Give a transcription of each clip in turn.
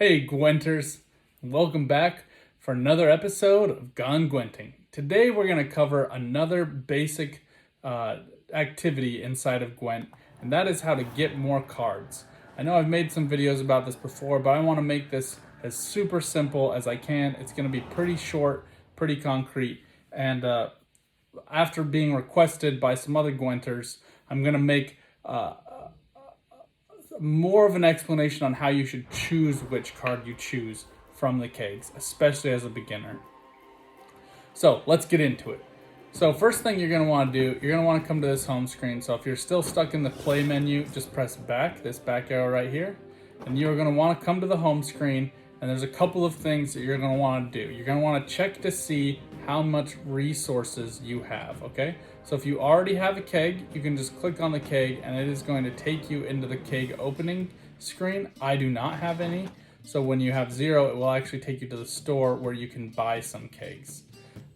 Hey Gwenters, welcome back for another episode of Gone Gwenting. Today we're going to cover another basic activity inside of Gwent, and that is how to get more cards. I know I've made some videos about this before, but I want to make this as super simple as I can. It's going to be pretty short, pretty concrete, and after being requested by some other Gwenters, I'm going to make more of an explanation on how you should choose which card you choose from the kegs, especially as a beginner. So let's get into it. So first thing you're going to want to do, you're going to want to come to this home screen. So if you're still stuck in the play menu, just press back, this back arrow right here. And you're going to want to come to the home screen, and there's a couple of things that you're going to want to do. You're going to want to check to see how much resources you have, okay? So if you already have a keg, you can just click on the keg and it is going to take you into the keg opening screen. I do not have any. So when you have 0, it will actually take you to the store where you can buy some kegs.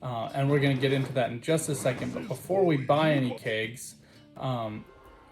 And we're going to get into that in just a second. But before we buy any kegs,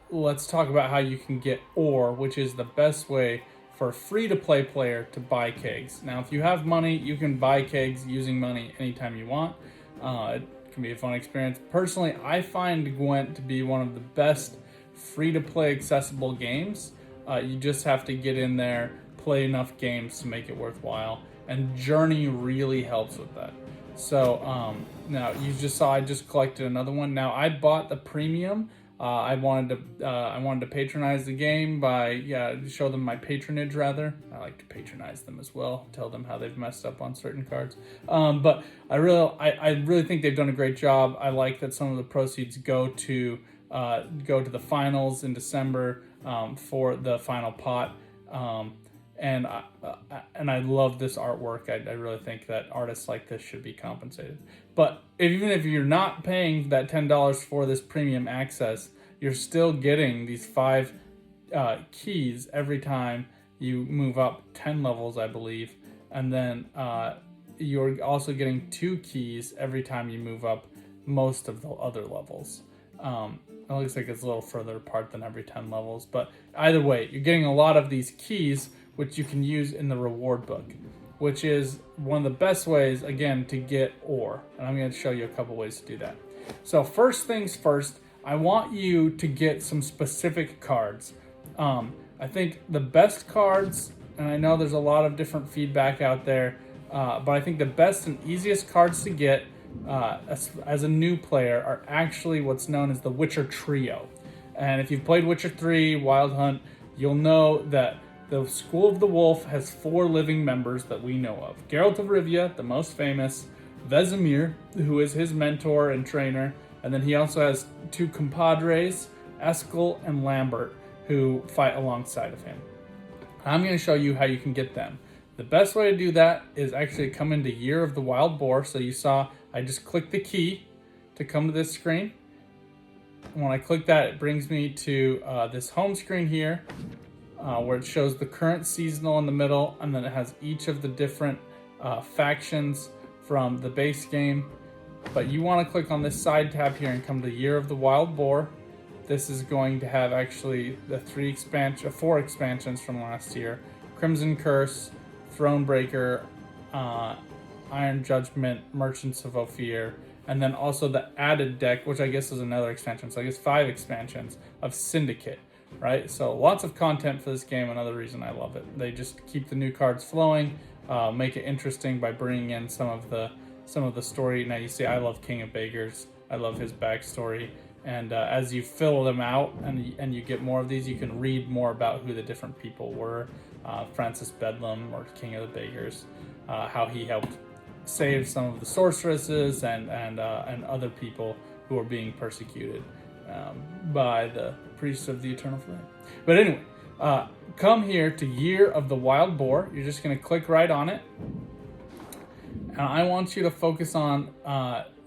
let's talk about how you can get ore, which is the best way for a free-to-play player to buy kegs. Now, if you have money, you can buy kegs using money anytime you want. It can be a fun experience. Personally, I find Gwent to be one of the best free-to-play accessible games. You just have to get in there, play enough games to make it worthwhile, and Journey really helps with that. So now you just saw I just collected another one. Now I bought the premium. I wanted to patronize the game by show them my patronage rather. I like to patronize them as well, tell them how they've messed up on certain cards. But I really think they've done a great job. I like that some of the proceeds go to the finals in December for the final pot. And I love this artwork. I really think that artists like this should be compensated. But even if you're not paying that $10 for this premium access, you're still getting these 5 keys every time you move up 10 levels, I believe. And then you're also getting 2 keys every time you move up most of the other levels. It looks like it's a little further apart than every 10 levels. But either way, you're getting a lot of these keys which you can use in the reward book, which is one of the best ways, again, to get ore. And I'm going to show you a couple ways to do that. So first things first, I want you to get some specific cards. I think the best cards, and I know there's a lot of different feedback out there, but I think the best and easiest cards to get as a new player are actually what's known as the Witcher Trio. And if you've played Witcher 3, Wild Hunt, you'll know that the School of the Wolf has 4 living members that we know of. Geralt of Rivia, the most famous, Vesemir, who is his mentor and trainer, and then he also has 2 compadres, Eskel and Lambert, who fight alongside of him. I'm going to show you how you can get them. The best way to do that is actually come into Year of the Wild Boar. So you saw I just clicked the key to come to this screen. And when I click that, it brings me to this home screen here, where it shows the current seasonal in the middle, and then it has each of the different factions from the base game. But you want to click on this side tab here and come to Year of the Wild Boar. This is going to have actually the 4 expansions from last year: Crimson Curse, Thronebreaker, Iron Judgment, Merchants of Ophir, and then also the added deck, which I guess is another expansion. So I guess 5 expansions of Syndicate. Right, so lots of content for this game. Another reason I love it. They just keep the new cards flowing, make it interesting by bringing in some of the story. Now you see, I love King of Beggars. I love his backstory, and as you fill them out and you get more of these, you can read more about who the different people were. Francis Bedlam, or King of the Beggars, how he helped save some of the sorceresses and other people who were being persecuted by the priests of the Eternal Flame. But anyway, come here to Year of the Wild Boar. You're just going to click right on it. And I want you to focus on,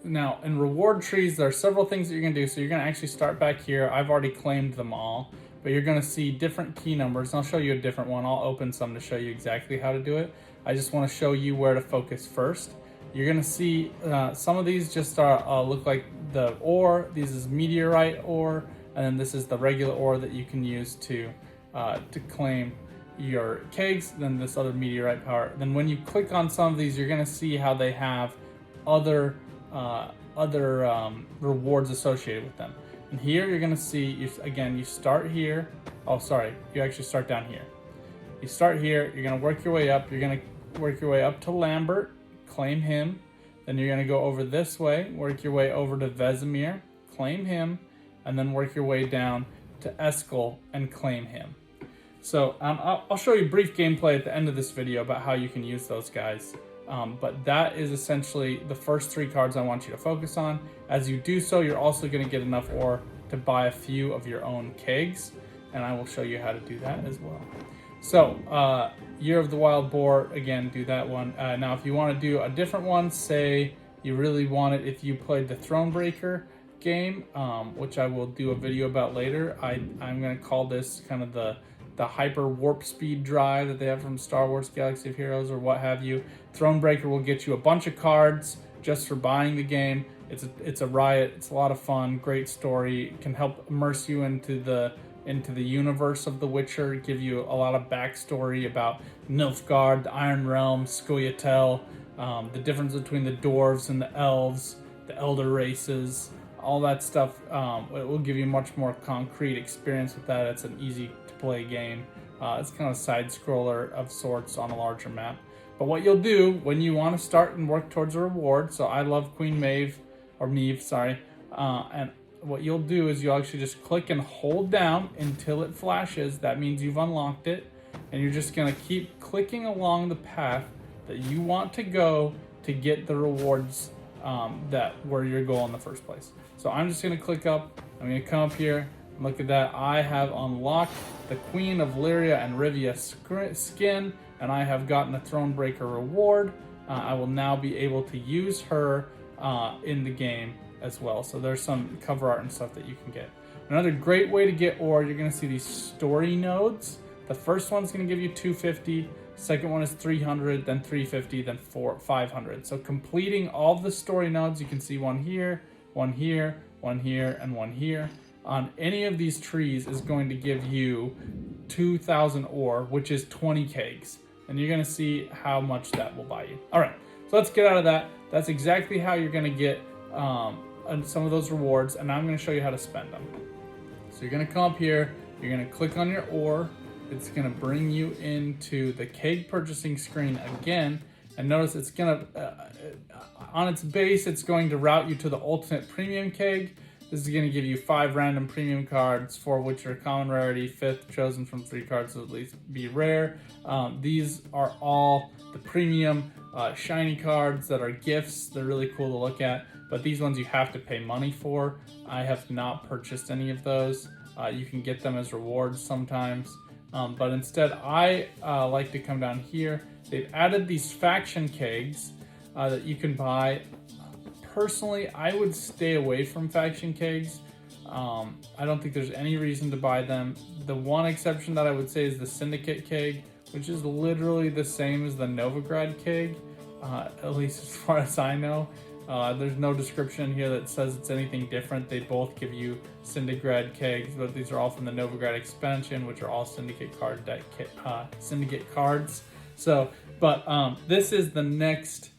now in reward trees, there are several things that you're going to do. So you're going to actually start back here. I've already claimed them all, but you're going to see different key numbers. And I'll show you a different one. I'll open some to show you exactly how to do it. I just want to show you where to focus first. You're going to see some of these just look like the ore. This is meteorite ore, and then this is the regular ore that you can use to claim your kegs, then this other meteorite power. Then when you click on some of these, you're gonna see how they have other rewards associated with them. And here you're gonna see, you start here. Oh, sorry, you actually start down here. You start here, you're gonna work your way up. You're gonna work your way up to Lambert, claim him. Then you're gonna go over this way, work your way over to Vesemir, claim him, and then work your way down to Eskel and claim him. So I'll show you brief gameplay at the end of this video about how you can use those guys. But that is essentially the first 3 cards I want you to focus on. As you do so, you're also going to get enough ore to buy a few of your own kegs, and I will show you how to do that as well. So, Year of the Wild Boar, again, do that one. Now, if you want to do a different one, say you really want it, if you played the Thronebreaker game, which I will do a video about later, I'm going to call this kind of the hyper warp speed drive that they have from Star Wars Galaxy of Heroes or what have you. Thronebreaker will get you a bunch of cards just for buying the game. It's a riot. It's a lot of fun. Great story. It can help immerse you into the universe of The Witcher. Give you a lot of backstory about Nilfgaard, the Iron Realm, Scoia'tael, the difference between the dwarves and the elves, the elder races, all that stuff. It will give you much more concrete experience with that. It's an easy to play game. It's kind of a side scroller of sorts on a larger map. But what you'll do when you want to start and work towards a reward, so I love Queen Maeve, or Meve, sorry, and what you'll do is you'll actually just click and hold down until it flashes. That means you've unlocked it, and you're just gonna keep clicking along the path that you want to go to get the rewards that were your goal in the first place. So I'm just gonna click up, I'm gonna come up here, and look at that. I have unlocked the Queen of Lyria and Rivia skin, and I have gotten a Thronebreaker reward. I will now be able to use her in the game as well. So there's some cover art and stuff that you can get. Another great way to get ore, you're gonna see these story nodes. The first one's gonna give you 250, second one is 300, then 350, then 500. So completing all of the story nodes, you can see one here, one here, one here, and one here. On any of these trees is going to give you 2,000 ore, which is 20 kegs. And you're gonna see how much that will buy you. All right, so let's get out of that. That's exactly how you're gonna get some of those rewards, and now I'm gonna show you how to spend them. So you're gonna come up here, you're gonna click on your ore, it's gonna bring you into the keg purchasing screen again, and notice it's gonna, on its base, it's going to route you to the ultimate premium keg. This is gonna give you 5 random premium cards, 4 of which are common rarity, 5th chosen from 3 cards to at least be rare. These are all the premium shiny cards that are gifts. They're really cool to look at, but these ones you have to pay money for. I have not purchased any of those. You can get them as rewards sometimes, but instead I like to come down here. They've added these faction kegs that you can buy. Personally, I would stay away from faction kegs. I don't think there's any reason to buy them. The one exception that I would say is the Syndicate keg, which is literally the same as the Novigrad keg, at least as far as I know. There's no description here that says it's anything different. They both give you Syndicate kegs, but these are all from the Novigrad expansion, which are all Syndicate card deck Syndicate cards. So, but this is the next.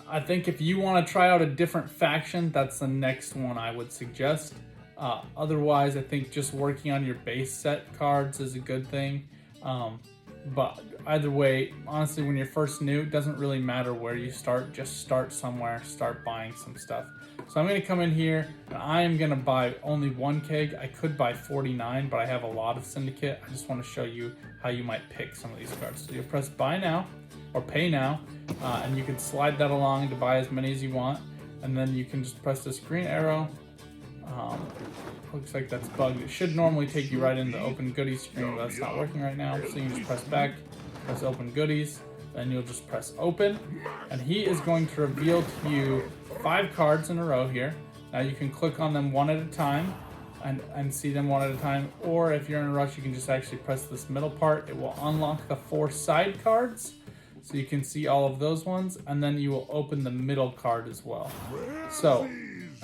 I think if you want to try out a different faction, that's the next one I would suggest. Otherwise, I think just working on your base set cards is a good thing. But either way, honestly, when you're first new, it doesn't really matter where you start. Just start somewhere, start buying some stuff. So I'm going to come in here, and I am going to buy only 1 keg. I could buy 49, but I have a lot of Syndicate. I just want to show you how you might pick some of these cards. So you'll press buy now, or pay now, and you can slide that along to buy as many as you want. And then you can just press this green arrow. Looks like that's bugged. It should normally take you right into the open goodies screen, but that's not working right now. So you just press back, press open goodies, then you'll just press open, and he is going to reveal to you 5 cards in a row here. Now you can click on them one at a time and see them one at a time, or if you're in a rush, you can just actually press this middle part. It will unlock the 4 side cards, so you can see all of those ones, and then you will open the middle card as well. So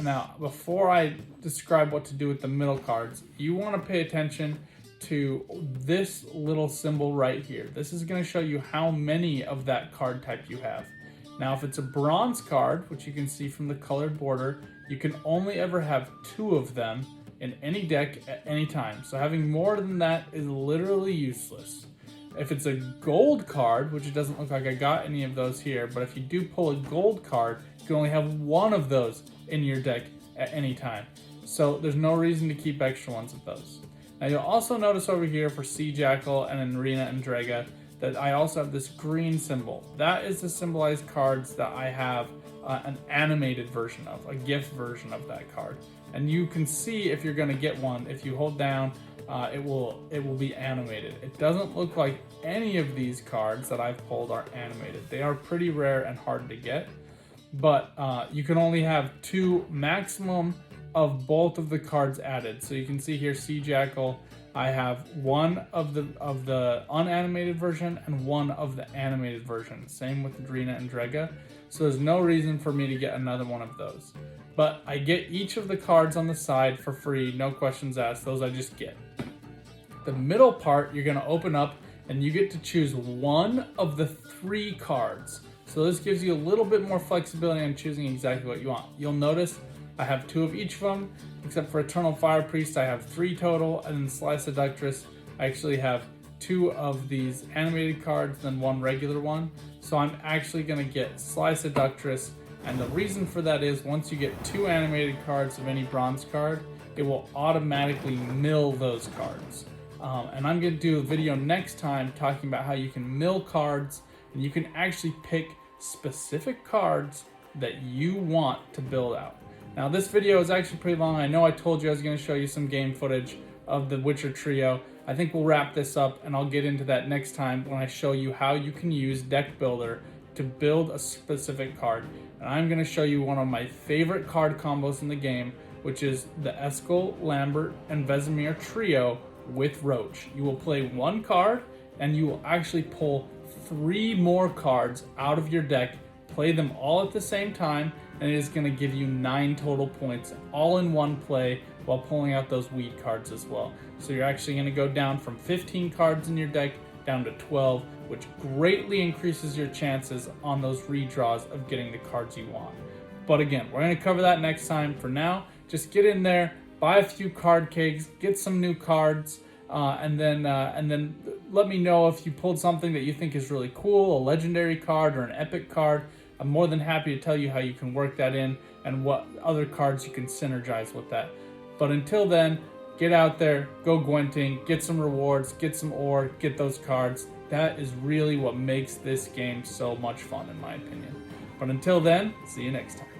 now, before I describe what to do with the middle cards, you want to pay attention to this little symbol right here. This is going to show you how many of that card type you have. Now, if it's a bronze card, which you can see from the colored border, you can only ever have 2 of them in any deck at any time. So having more than that is literally useless. If it's a gold card, which it doesn't look like I got any of those here, but if you do pull a gold card, you can only have 1 of those in your deck at any time. So there's no reason to keep extra ones of those. Now you'll also notice over here for Sea Jackal and Arena and Draga that I also have this green symbol. That is the symbolized cards that I have an animated version of, a GIF version of that card. And you can see if you're gonna get one, if you hold down, it will be animated. It doesn't look like any of these cards that I've pulled are animated. They are pretty rare and hard to get, but you can only have 2 maximum of both of the cards added. So you can see here, Sea Jackal, I have 1 of the unanimated version and 1 of the animated version. Same with Drina and Draga. So there's no reason for me to get another one of those. But I get each of the cards on the side for free, no questions asked. Those I just get. The middle part you're gonna open up and you get to choose 1 of the 3 cards. So this gives you a little bit more flexibility on choosing exactly what you want. You'll notice I have 2 of each of them, except for Eternal Fire Priest, I have 3 total, and then Slice Seductress, I actually have 2 of these animated cards, then 1 regular one. So I'm actually gonna get Slice Seductress, and the reason for that is once you get 2 animated cards of any bronze card, it will automatically mill those cards. And I'm gonna do a video next time talking about how you can mill cards, and you can actually pick specific cards that you want to build out. Now this video is actually pretty long. I know I told you I was going to show you some game footage of the Witcher trio. I think we'll wrap this up and I'll get into that next time when I show you how you can use Deck Builder to build a specific card. And I'm going to show you one of my favorite card combos in the game, which is the Eskel, Lambert, and Vesemir trio with Roach. You will play 1 card and you will actually pull 3 more cards out of your deck, play them all at the same time, and it is going to give you 9 total points all in one play while pulling out those weed cards as well. So you're actually going to go down from 15 cards in your deck down to 12, which greatly increases your chances on those redraws of getting the cards you want. But again, we're going to cover that next time. For now, just get in there, buy a few card kegs, get some new cards, and then let me know if you pulled something that you think is really cool, a legendary card or an epic card. I'm more than happy to tell you how you can work that in and what other cards you can synergize with that. But until then, get out there, go Gwenting, get some rewards, get some ore, get those cards. That is really what makes this game so much fun, in my opinion. But until then, see you next time.